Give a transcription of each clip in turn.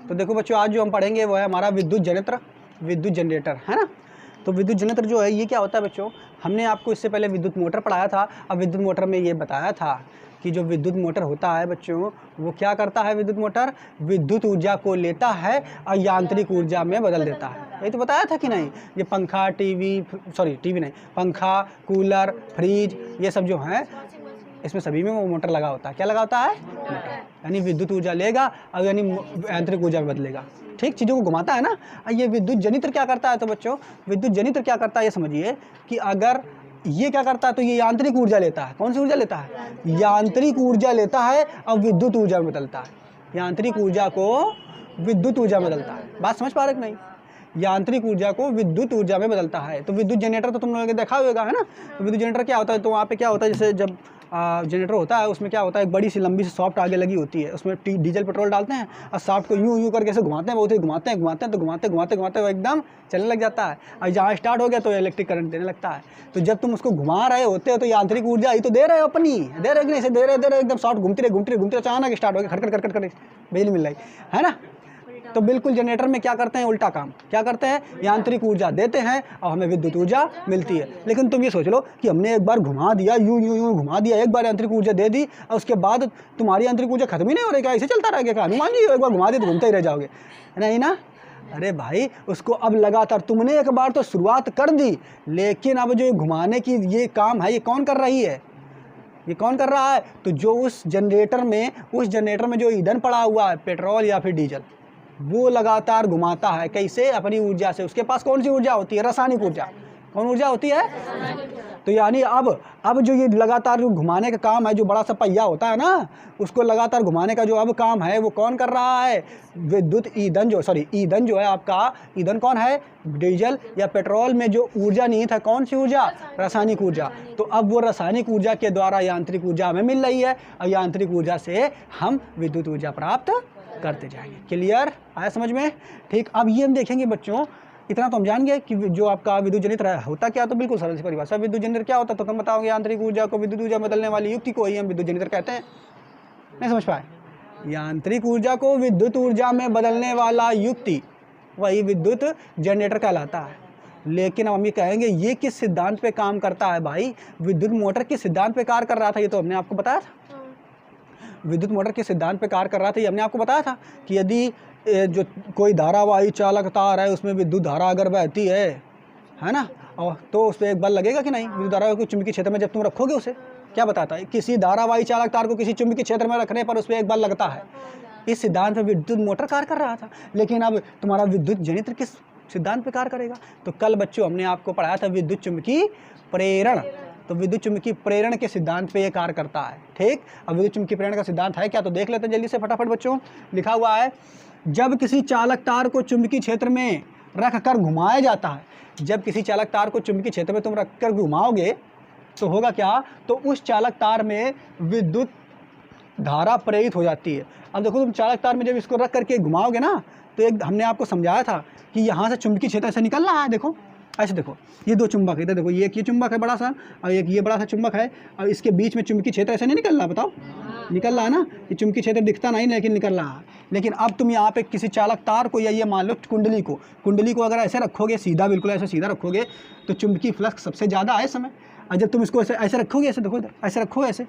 तो देखो बच्चों, आज जो हम पढ़ेंगे वो है हमारा विद्युत जनरेटर, विद्युत जनरेटर, है ना। तो विद्युत जनरेटर जो है ये क्या होता है बच्चों, हमने आपको इससे पहले विद्युत मोटर पढ़ाया था। अब विद्युत मोटर में ये बताया था कि जो विद्युत मोटर होता है बच्चों, वो क्या करता है, विद्युत मोटर विद्युत ऊर्जा को लेता है और यांत्रिक ऊर्जा में बदल देता है। ये तो बताया था कि नहीं। ये पंखा, टीवी नहीं, पंखा, कूलर, फ्रिज, ये सब जो हैं इसमें सभी में वो मोटर लगा होता है। क्या लगा होता है, यानी विद्युत ऊर्जा लेगा और यानी यांत्रिक ऊर्जा में बदलेगा। ठीक, चीज़ों को घुमाता है ना। ये विद्युत जनित्र क्या करता है, तो बच्चों विद्युत जनित्र क्या करता है ये समझिए कि अगर ये क्या करता है तो ये यांत्रिक ऊर्जा लेता है। कौन सी ऊर्जा लेता है, यांत्रिक ऊर्जा लेता है और विद्युत ऊर्जा में बदलता है। यांत्रिक ऊर्जा को विद्युत ऊर्जा में बदलता है। बात समझ पा रहे कि नहीं, यांत्रिक ऊर्जा को विद्युत ऊर्जा में बदलता है। तो विद्युत जनरेटर तो तुम लोगों ने देखा होगा, है ना। तो विद्युत जनरेटर क्या होता है, तो वहाँ पे क्या होता है, जैसे जब जनरेटर होता है उसमें क्या होता है, एक बड़ी सी लंबी सी सॉफ्ट आगे लगी होती है, उसमें डीजल पेट्रोल डालते हैं और सॉफ्ट को यूं करके ऐसे घुमाते हैं, बहुत ही घुमाते हैं तो घुमाते वो एकदम चलने लग जाता है। और जहाँ स्टार्ट हो गया तो इलेक्ट्रिक करंट देने लगता है। तो जब तुम उसको घुमा रहे होते हो तो यांत्रिक ऊर्जा ही तो दे रहे हो अपनी, दे रहे कि नहीं, ऐसे दे रहे एकदम सॉफ्ट घूमती रहे अचानक स्टार्ट हो गया, खटखट बिजली मिल रही है ना। तो बिल्कुल जनरेटर में क्या करते हैं, उल्टा काम क्या करते हैं, यांत्रिक ऊर्जा देते हैं और हमें विद्युत ऊर्जा मिलती है। लेकिन तुम ये सोच लो कि हमने एक बार घुमा दिया, यूं घुमा दिया, एक बार यांत्रिक ऊर्जा दे दी और उसके बाद तुम्हारी यांत्रिक ऊर्जा खत्म ही नहीं हो रही, क्या ऐसे चलता रहेगा, हनुमान जी एक बार घुमा दी तो घूमते ही रह जाओगे, नहीं ना। अरे भाई, उसको अब लगातार तुमने एक बार तो शुरुआत कर दी, लेकिन अब जो घुमाने की ये काम है ये कौन कर रही है, ये कौन कर रहा है, तो जो उस जनरेटर में जो ईंधन पड़ा हुआ है, पेट्रोल या फिर डीजल, वो लगातार घुमाता है। कैसे, अपनी ऊर्जा से। उसके पास कौन सी ऊर्जा होती है, रासायनिक ऊर्जा। कौन ऊर्जा होती है, तो यानी अब जो ये लगातार जो घुमाने का काम है, जो बड़ा सा पहिया होता है ना, उसको लगातार घुमाने का जो अब काम है वो कौन कर रहा है, विद्युत ईंधन जो है आपका, ईंधन कौन है, डीजल या पेट्रोल में जो ऊर्जा निहित है, कौन सी ऊर्जा, रासायनिक ऊर्जा। तो अब वो रासायनिक ऊर्जा के द्वारा यांत्रिक ऊर्जा हमें मिल रही है और यांत्रिक ऊर्जा से हम विद्युत ऊर्जा प्राप्त करते जाएंगे। क्लियर, आया समझ में। ठीक, अब ये हम देखेंगे बच्चों, इतना तो हम जान गए कि जो आपका विद्युत जनरेटर होता क्या, तो बिल्कुल सरल सी परिभाषा, विद्युत जनरेटर क्या होता है, तो तुम बताओगे यांत्रिक ऊर्जा को विद्युत ऊर्जा में बदलने वाली युक्ति को ही हम विद्युत जनरेटर कहते हैं। नहीं समझ पाए, यांत्रिक ऊर्जा को विद्युत ऊर्जा में बदलने वाला युक्ति वही विद्युत जनरेटर कहलाता है। लेकिन हम ये कहेंगे ये किस सिद्धांत पे काम करता है भाई, विद्युत मोटर किस सिद्धांत पे कार्य कर रहा था, ये तो हमने आपको बताया था। विद्युत मोटर के सिद्धांत पे कार्य कर रहा था, ये हमने आपको बताया था कि यदि जो कोई धारावाही चालक तार है उसमें विद्युत धारा अगर बहती है ना, और तो उस पर एक बल लगेगा कि नहीं, विद्युत धारा को चुंबकीय क्षेत्र में जब तुम रखोगे, उसे क्या बताता है, किसी धारावाही चालक तार को किसी चुंबकीय क्षेत्र में रखने पर उस पर एक बल लगता है। इस सिद्धांत में विद्युत मोटर कार्य कर रहा था। लेकिन अब तुम्हारा विद्युत जनित्र किस सिद्धांत पर कार्य करेगा, तो कल बच्चों हमने आपको पढ़ाया था विद्युत चुंबकीय प्रेरण। तो विद्युत चुंबकीय प्रेरण के सिद्धांत पे ये कार्य करता है। ठीक, अब विद्युत चुंबकीय प्रेरण का सिद्धांत है क्या, तो देख लेते हैं जल्दी से फटाफट बच्चों। लिखा हुआ है, जब किसी चालक तार को चुंबकीय क्षेत्र में रख कर घुमाया जाता है, जब किसी चालक तार को चुंबकीय क्षेत्र में तुम रख कर घुमाओगे तो होगा क्या, तो उस चालक तार में विद्युत धारा प्रेरित हो जाती है। अब देखो, तुम चालक तार में जब इसको रख करके घुमाओगे ना, तो एक हमने आपको समझाया था कि यहाँ से चुंबकीय क्षेत्र से निकल रहा है। देखो ऐसे, देखो ये दो चुंबक है, इधर देखो, ये चुंबक है बड़ा सा और एक ये बड़ा सा चुंबक है, और इसके बीच में चुंबकीय क्षेत्र ऐसे नहीं निकल रहा, बताओ निकल रहा है ना, ये चुंबकीय क्षेत्र दिखता नहीं लेकिन निकल रहा है। लेकिन अब तुम यहाँ पे किसी चालक तार को या ये मान लो कुंडली को अगर ऐसे रखोगे, सीधा, बिल्कुल ऐसे सीधा रखोगे, तो चुंबकीय फ्लक्स सबसे ज़्यादा है इस समय। और जब तुम इसको ऐसे रखोगे, ऐसे देखो इधर ऐसे रखोगे, ऐसे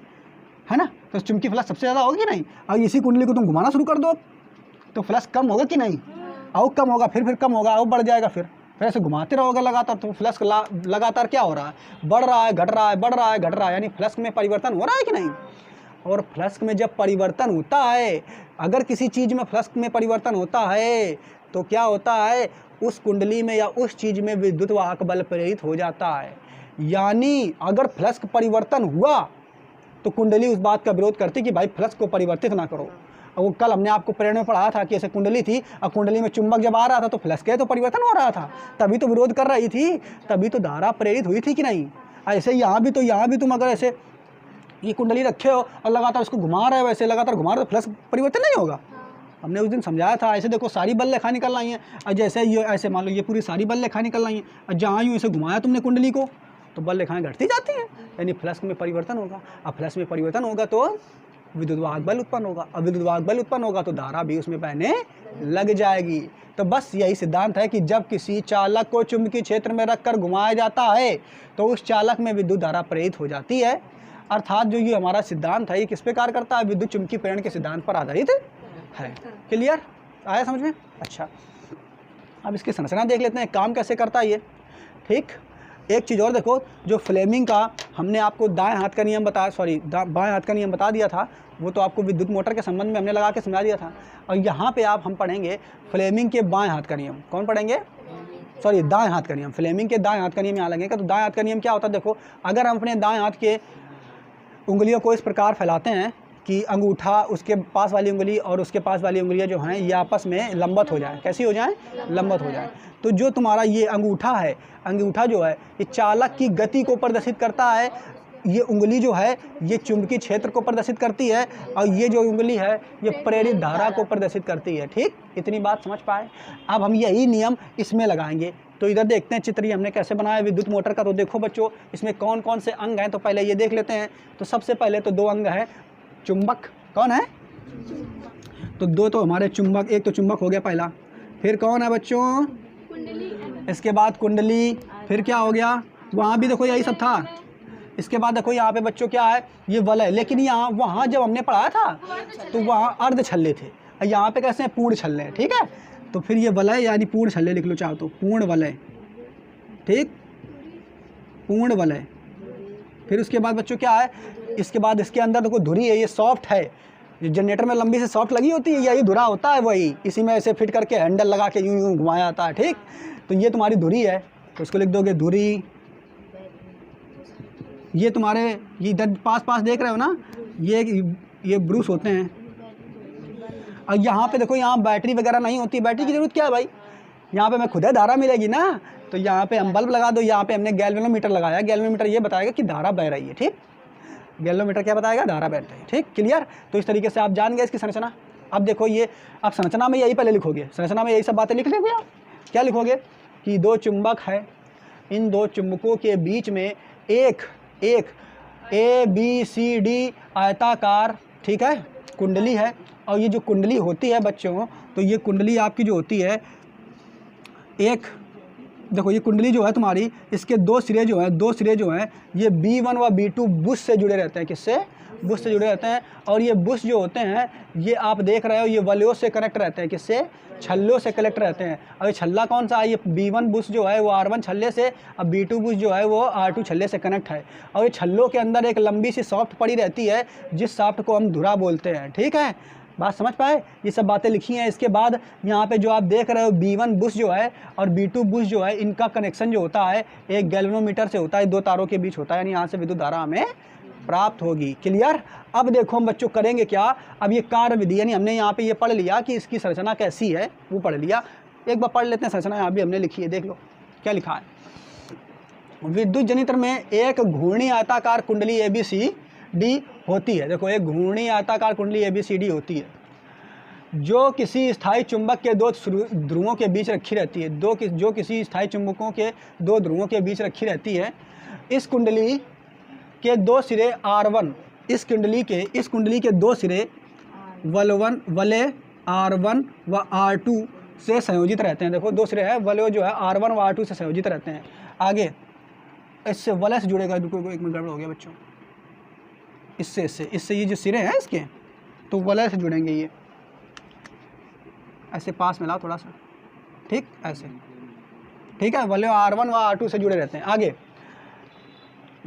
है ना, तो चुंबकीय फ्लक्स सबसे ज़्यादा होगी नहीं। और इसी कुंडली को तुम घुमाना शुरू कर दो तो फ्लक्स कम होगा कि नहीं, और कम होगा, फिर कम होगा, और बढ़ जाएगा, फिर ऐसे घुमाते रहोगे लगातार, तो फ्लक्स लगातार क्या हो रहा है, बढ़ रहा है, घट रहा है, बढ़ रहा है, घट रहा है, यानी फ्लक्स में परिवर्तन हो रहा है कि नहीं। और फ्लक्स में जब परिवर्तन होता है, अगर किसी चीज़ में फ्लक्स में परिवर्तन होता है तो क्या होता है, उस कुंडली में या उस चीज़ में विद्युत वाहक बल प्रेरित हो जाता है। यानी अगर फ्लक्स परिवर्तन हुआ तो कुंडली उस बात का विरोध करती कि भाई फ्लक्स को परिवर्तित ना करो। और वो कल हमने आपको प्रेरण में पढ़ा था कि ऐसे कुंडली थी और कुंडली में चुंबक जब आ रहा था तो फ्लक्स के तो परिवर्तन हो रहा था, तभी तो विरोध कर रही थी, तभी तो धारा प्रेरित हुई थी कि नहीं। ऐसे यहाँ भी तुम अगर ऐसे ये कुंडली रखे हो और लगातार उसको घुमा रहे हो, वैसे लगातार घुमा रहे हो, तो फ्लक्स परिवर्तन नहीं होगा। हमने उस दिन समझाया था। ऐसे देखो सारी बल रेखा निकल आई हैं, और जैसे ये ऐसे मान लो ये पूरी सारी बल रेखा निकल आई हैं, और जहाँ यूँ इसे घुमाया तुमने कुंडली को तो बल रेखाएं घटती जाती हैं, यानी फ्लक्स में परिवर्तन होगा। अब फ्लक्स में परिवर्तन होगा तो विद्युत वाहक बल उत्पन्न होगा, और विद्युत वाहक बल उत्पन्न होगा तो धारा भी उसमें बहने लग जाएगी। तो बस यही सिद्धांत है कि जब किसी चालक को चुंबकीय क्षेत्र में रखकर घुमाया जाता है तो उस चालक में विद्युत धारा प्रेरित हो जाती है। अर्थात जो ये हमारा सिद्धांत है ये किस पे कार्य करता है, विद्युत चुंबकीय प्रेरण के सिद्धांत पर आधारित है। क्लियर, आया समझ में? अच्छा, अब इसकी संरचना देख लेते हैं, काम कैसे करता है ये। ठीक, एक चीज़ और देखो, जो फ्लेमिंग का हमने आपको दाएं हाथ का नियम बताया, सॉरी बाएं हाथ का नियम बता दिया था, वो तो आपको विद्युत मोटर के संबंध में हमने लगा के समझा दिया था। और यहाँ पे हम पढ़ेंगे फ्लेमिंग के बाएं हाथ का नियम। कौन पढ़ेंगे? सॉरी, दाएं हाथ का नियम। फ्लेमिंग के दाएं हाथ का नियम यहाँ लगेगा। तो दाएं हाथ का नियम क्या होता है? देखो, अगर हम अपने दाएं हाथ के उंगलियों को इस प्रकार फैलाते हैं कि अंगूठा, उसके पास वाली उंगली और उसके पास वाली उंगलियां जो हैं ये आपस में लंबवत हो जाएं। कैसी हो जाएं? लंबवत हो जाएं। तो जो तुम्हारा ये अंगूठा है, अंगूठा जो है ये चालक की गति को प्रदर्शित करता है, ये उंगली जो है ये चुंबकीय क्षेत्र को प्रदर्शित करती है, और ये जो उंगली है ये प्रेरित धारा को प्रदर्शित करती है। ठीक, इतनी बात समझ पाए? अब हम यही नियम इसमें लगाएंगे। तो इधर देखते हैं चित्र हमने कैसे बनाया विद्युत मोटर का। तो देखो बच्चों, इसमें कौन कौन से अंग हैं तो पहले ये देख लेते हैं। तो सबसे पहले तो दो अंग हैं, चुंबक। कौन है? तो दो तो हमारे चुंबक, एक तो चुंबक हो गया पहला, फिर कौन है बच्चों? इसके बाद कुंडली, फिर क्या हो गया? वहाँ भी देखो यही सब था। इसके बाद देखो यहाँ पे बच्चों क्या है? ये वलय। लेकिन यहाँ वहाँ जब हमने पढ़ाया था तो वहाँ अर्ध छल्ले थे, यहाँ पे कैसे हैं? पूर्ण छल्ले हैं। ठीक है, तो फिर ये वलय यानी पूर्ण छल्ले लिख लो चाहो तो, पूर्ण वलय। ठीक, पूर्ण वलय। फिर उसके बाद बच्चों क्या है? इसके बाद इसके अंदर देखो धुरी है, ये सॉफ्ट है। जनरेटर में लंबी से सॉफ्ट लगी होती है, यही धुरा होता है, वही इसी में ऐसे फिट करके हैंडल लगा के यूं यूं घुमाया जाता है। ठीक, तो ये तुम्हारी धुरी है, तो इसको लिख दोगे धुरी। ये तुम्हारे ये इधर पास पास देख रहे हो ना, ये ब्रूस होते हैं। और यहाँ पे देखो, यहाँ बैटरी वगैरह नहीं होती। बैटरी की जरूरत क्या है भाई? यहाँ पे मैं खुद है धारा मिलेगी ना, तो यहाँ पे हम बल्ब लगा दो। यहाँ पे हमने गैल्वेनोमीटर लगाया। गैल्वेनोमीटर ये बताएगा कि धारा बह रही है। ठीक, गैल्वेनोमीटर क्या बताएगा? धारा बह रही है। ठीक, क्लियर? तो इस तरीके से आप जान गए इसकी संरचना। अब देखो ये, अब संरचना में यही पहले लिखोगे, संरचना में यही सब बातें लिख लोगे। आप क्या लिखोगे कि दो चुंबक है, इन दो चुंबकों के बीच में एक ABCD आयताकार, ठीक है, कुंडली है। और ये जो कुंडली होती है बच्चों, तो ये कुंडली आपकी जो होती है, एक देखो ये कुंडली जो है तुम्हारी, इसके दो सिरे जो हैं ये B1 व B2 बुश से जुड़े रहते हैं। किससे? बुश से जुड़े रहते हैं। और ये बुश जो होते हैं ये आप देख रहे हो, ये वलयों से कनेक्ट रहते हैं। किससे? छल्लों से कनेक्ट रहते हैं। अब ये छल्ला कौन सा है? ये B1 बुश जो है वो R1 छल्ले से, अब B2 बुश जो है वो R2 छल्ले से कनेक्ट है। और ये छल्लों के अंदर एक लंबी सी सॉफ्ट पड़ी रहती है, जिस सॉफ्ट को हम धुरा बोलते हैं। ठीक है, बात समझ पाए? ये सब बातें लिखी हैं। इसके बाद यहाँ पे जो आप देख रहे हो B1 बुश जो है और B2 बुश जो है, इनका कनेक्शन जो होता है एक गैल्वेनोमीटर से होता है, दो तारों के बीच होता है, यानी यहाँ से विद्युत धारा हमें प्राप्त होगी। क्लियर? अब देखो हम बच्चों करेंगे क्या? अब ये कार्य विधि, यानी हमने यहाँ पे ये पढ़ लिया कि इसकी संरचना कैसी है, वो पढ़ लिया। एक बार पढ़ लेते हैं संरचना, यहाँ भी हमने लिखी है, देख लो क्या लिखा है। विद्युत जनित्र में एक घूर्णी आयताकार कुंडली ABCD होती है। देखो, एक घूर्णी आयताकार कुंडली ABCD होती है जो किसी स्थायी चुंबक के दो ध्रुवों के बीच रखी रहती है। जो किसी स्थायी चुंबकों के दो ध्रुवों के बीच रखी रहती है। इस कुंडली के दो सिरे R1, इस कुंडली के दो सिरे वलय R1 व R2 से संयोजित रहते हैं। देखो दो सिरे हैं, वलय जो है R1 व R2 से संयोजित रहते हैं। आगे इससे वलय से जुड़ेगा, एक मिनट गड़बड़ हो गया बच्चों, इससे ये जो सिरे हैं इसके, तो वलय से जुड़ेंगे। ये ऐसे पास में लाओ थोड़ा सा, ठीक, ऐसे, ठीक है। वलय R1 व R2 से जुड़े रहते हैं। आगे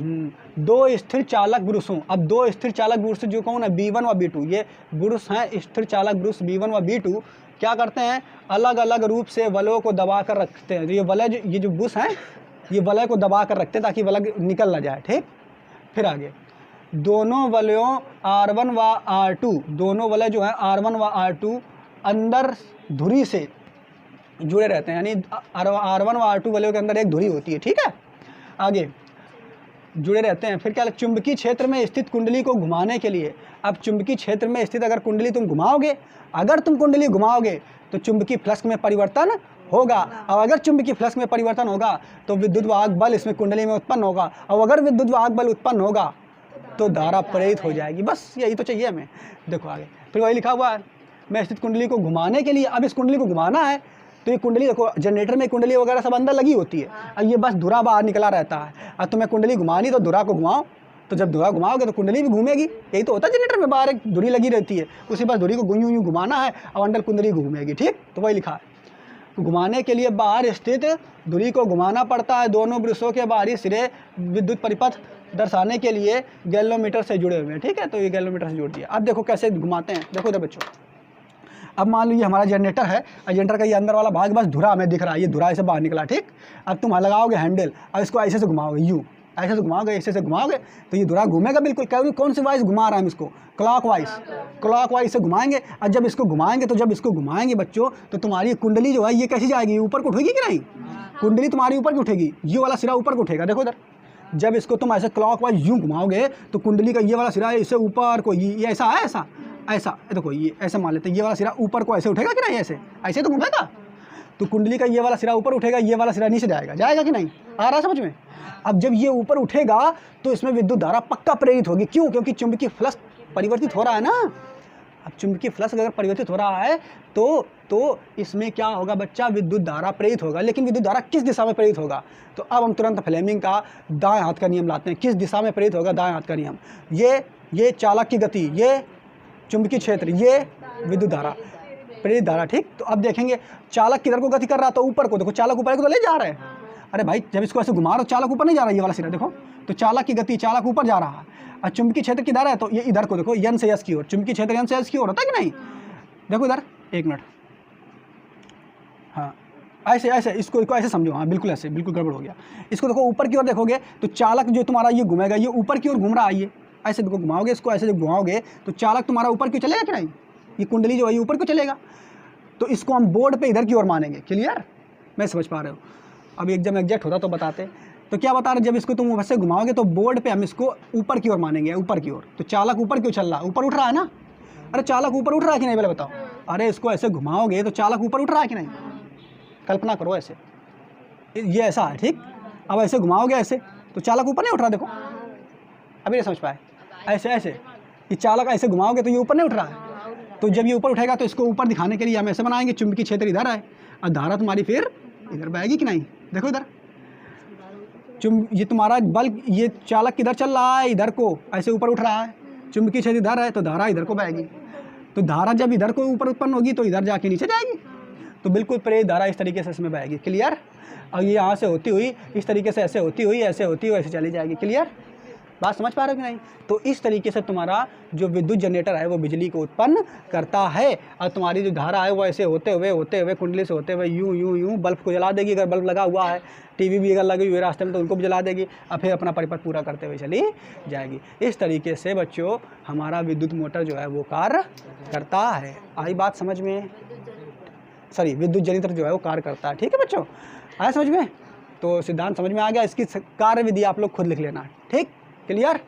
दो स्थिर चालक ब्रुशों, अब दो स्थिर चालक ब्रुश जो कौन है? B1 व B2। ये ब्रुश हैं स्थिर चालक ब्रुश B1 व B2, क्या करते हैं? अलग अलग रूप से वलयों को दबा कर रखते हैं। ये वलय, ये जो ब्रुश हैं ये वलय को दबा कर रखते हैं ताकि वलय निकल ना जाए। ठीक, फिर आगे दोनों वलयों R1 व R2, दोनों वलय जो है R1 व R2 अंदर धुरी से जुड़े रहते हैं, यानी R1 व R2 वलयों के अंदर एक धुरी होती है। ठीक है, आगे जुड़े रहते हैं। फिर क्या? चुंबकीय क्षेत्र में स्थित कुंडली को घुमाने के लिए, अब चुंबकीय क्षेत्र में स्थित अगर कुंडली तुम घुमाओगे, अगर तुम कुंडली घुमाओगे तो चुंबकीय फ्लक्स में परिवर्तन होगा। और अगर चुंबकीय फ्लक्स में परिवर्तन होगा तो विद्युत वाहक बल इसमें कुंडली में उत्पन्न होगा। और अगर विद्युत वाहक बल उत्पन्न होगा तो धारा प्रेरित हो जाएगी। बस यही तो चाहिए हमें। देखो आगे फिर वही लिखा हुआ है, मैं स्थित कुंडली को घुमाने के लिए, अब इस कुंडली को घुमाना है तो ये कुंडली देखो जनरेटर में कुंडली वगैरह सब अंदर लगी होती है, और ये बस धुरा बाहर निकला रहता है। अब तुम्हें कुंडली घुमानी तो धुरा को घुमाओ, तो जब धुरा घुमाओगे तो कुंडली भी घूमेगी। यही तो होता है जनरेटर में, बाहर एक धुरी लगी रहती है, उसी बस धुरी को यूं यूं घुमाना है और अंदर कुंडली घूमेगी। ठीक, तो वही लिखा है, घुमाने के लिए बाहर स्थित धुरी को घुमाना पड़ता है। दोनों वृषों के बाहरी सिरे विद्युत परिपथ दर्शाने के लिए गैलोमीटर से जुड़े हुए हैं। ठीक है, तो ये गैलोमीटर से जोड़ दिया। अब देखो कैसे घुमाते हैं, देखो इधर बच्चों। अब मान लो ये हमारा जनरेटर है, और जनरेटर का ये अंदर वाला भाग बस धुरा हमें दिख रहा है, ये धुरा ऐसे बाहर निकला। ठीक, अब तुम लगाओगे हैंडल और इसको ऐसे से घुमाओगे, यूँ ऐसे से घुमाओगे, ऐसे से घुमाओगे तो ये धुरा घूमेगा बिल्कुल। कौन सी वाइज घुमा रहा है हम इसको? क्लॉक वाइज से घुमाएंगे। और जब इसको घुमाएंगे तो जब इसको घुमाएंगे बच्चों तो तुम्हारी कुंडली जो है ये कैसी जाएगी? ऊपर को उठेगी कि नहीं? कुंडली तुम्हारी ऊपर की उठेगी, ये वाला सिरा ऊपर को उठेगा। देखो इधर, जब इसको तुम ऐसे क्लॉक वाइज यूँ घुमाओगे तो कुंडली का ये वाला सिरा इससे ऊपर को, ये ऐसा है, ऐसा देखो, ये ऐसे मान लेते हैं, ये वाला सिरा ऊपर को ऐसे उठेगा कि नहीं? ऐसे तो घूमेगा, तो कुंडली का ये वाला सिरा ऊपर उठेगा, ये वाला सिरा नीचे जाएगा कि नहीं? आ रहा है समझ में? अब जब ये ऊपर उठेगा तो इसमें विद्युत धारा पक्का प्रेरित होगी। क्यों? क्योंकि चुंबकीय फ्लक्स परिवर्तित हो रहा है ना। अब चुंबकीय फ्लक्स अगर परिवर्तित हो रहा है तो इसमें क्या होगा बच्चा? विद्युत धारा प्रेरित होगा। लेकिन विद्युत धारा किस दिशा में प्रेरित होगा? तो अब हम तुरंत फ्लेमिंग का दाएं हाथ का नियम लाते हैं। किस दिशा में प्रेरित होगा? दाएं हाथ का नियम। ये चालक की गति, ये चुंबकीय क्षेत्र, ये विद्युत धारा, प्रेरित धारा। ठीक, तो अब देखेंगे चालक किधर को गति कर रहा है? तो ऊपर को। देखो चालक ऊपर को तो ले जा रहा है। अरे भाई जब इसको ऐसे घुमा रहा हो चालक ऊपर नहीं जा रहा है, ये वाला सिरा देखो, तो चालक की गति, चालक ऊपर जा रहा है। और चुंबकीय क्षेत्र किधर है? तो ये इधर को देखो, यन से यस की ओर। चुंबकीय क्षेत्र यन से यस की ओर होता है कि नहीं? देखो इधर, एक मिनट, हाँ ऐसे इसको ऐसे समझो। हाँ बिल्कुल ऐसे, बिल्कुल गड़बड़ हो गया। इसको देखो ऊपर की ओर देखोगे तो चालक जो तुम्हारा ये घूमेगा, ये ऊपर की ओर घूम रहा है। ये ऐसे देखो घुमाओगे इसको, ऐसे जब घुमाओगे तो चालक तुम्हारा ऊपर क्यों चलेगा कि नहीं? ये कुंडली जो है ये ऊपर क्यों चलेगा? तो इसको हम बोर्ड पे इधर की ओर मानेंगे। क्लियर? मैं समझ पा रहे हो? अब एकदम एग्जैक्ट होता तो बताते। तो क्या बता रहे, जब इसको तुम वैसे घुमाओगे तो बोर्ड पे हम इसको ऊपर की ओर मानेंगे, ऊपर की ओर। तो चालक ऊपर क्यों चल रहा है? ऊपर उठ रहा है ना। अरे चालक ऊपर उठ रहा है कि नहीं पहले बताओ? अरे इसको ऐसे घुमाओगे तो चालक ऊपर उठ रहा है कि नहीं? कल्पना करो ऐसे, ये ऐसा है। ठीक, अब ऐसे घुमाओगे ऐसे तो चालक ऊपर नहीं उठ रहा। देखो अभी नहीं समझ पाए? ऐसे ये चालक ऐसे घुमाओगे तो ये ऊपर नहीं उठ रहा है। तो जब ये ऊपर उठेगा तो इसको ऊपर दिखाने के लिए हम ऐसे बनाएंगे, चुंबकीय क्षेत्र इधर है और धारा तुम्हारी फिर इधर बहेगी कि नहीं? देखो इधर ये तुम्हारा बल्ब, ये चालक किधर चल रहा है? इधर को ऐसे ऊपर उठ रहा है, चुंबकीय क्षेत्र इधर है तो धारा इधर को बहेगी। तो धारा जब इधर को ऊपर उत्पन्न होगी तो इधर जाके नीचे जाएगी। तो बिल्कुल प्रेरित धारा इस तरीके से इसमें बहेगी। क्लियर? और ये यहाँ से होती हुई इस तरीके से ऐसे होती हुई ऐसे चली जाएगी। क्लियर? बात समझ पा रहे हो कि नहीं? तो इस तरीके से तुम्हारा जो विद्युत जनरेटर है वो बिजली को उत्पन्न करता है, और तुम्हारी जो धारा है वो ऐसे होते हुए कुंडली से होते हुए यूं बल्ब को जला देगी। अगर बल्ब लगा हुआ है, टीवी भी अगर लगी हुई है रास्ते में तो उनको भी जला देगी, और फिर अपना परिपथ पूरा करते हुए चली जाएगी। इस तरीके से बच्चों हमारा विद्युत मोटर जो है वो कार्य करता है। आई बात समझ में? सॉरी, विद्युत जनरेटर जो है वो कार्य करता है। ठीक है बच्चों, आया समझ में? तो सिद्धांत समझ में आ गया। इसकी कार्य विधि आप लोग खुद लिख लेना। ठीक, क्लियर?